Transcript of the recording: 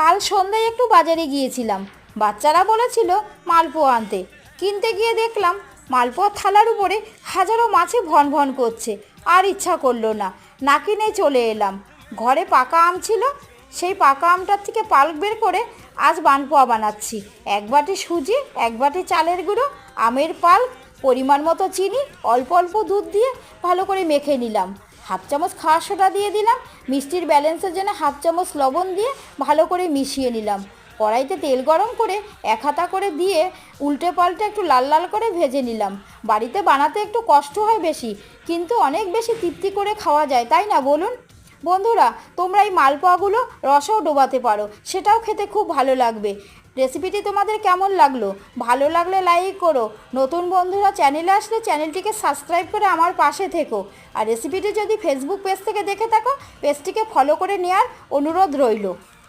কাল সন্ধ্যায় একটু বাজারে গিয়েছিলাম, বাচ্চারা বলেছিল মালপোয়া আনতে। কিনতে গিয়ে দেখলাম মালপোয়ার থালার উপরে হাজারো মাছি ভন ভন করছে। আর ইচ্ছা করলো না, না কিনে চলে এলাম। ঘরে পাকা আম ছিল, সেই পাকা আমটার থেকে পাল্প বের করে আজ মালপোয়া বানাচ্ছি। 1 বাটি সুজি, 1 বাটি চালের গুঁড়ো, আমের পাল্প, পরিমাণ মতো চিনি, অল্প অল্প দুধ দিয়ে ভালো করে মেখে নিলাম। 1/2 চামচ খাওয়ার সোডা দিয়ে দিলাম। মিষ্টির ব্যালেন্সের জন্য 1/2 চামচ লবণ দিয়ে ভালো করে মিশিয়ে নিলাম। কড়াইতে তেল গরম করে 1 হাতা করে দিয়ে উল্টে পাল্টে একটু লাল লাল করে ভেজে নিলাম। বাড়িতে বানাতে একটু কষ্ট হয় বেশি, কিন্তু অনেক বেশি তৃপ্তি করে খাওয়া যায়, তাই না বলুন? বন্ধুরা, তোমরা এই মালপোয়াগুলো রসেও ডোবাতে পারো, সেটাও খেতে খুব ভালো লাগবে। রেসিপিটি তোমাদের কেমন লাগলো? ভালো লাগলে লাইক করো। নতুন বন্ধুরা চ্যানেলে আসলে চ্যানেলটিকে সাবস্ক্রাইব করে আমার পাশে থেকো। আর রেসিপিটি যদি ফেসবুক পেজ থেকে দেখে থাকো, পেজটিকে ফলো করে নেওয়ার অনুরোধ রইল।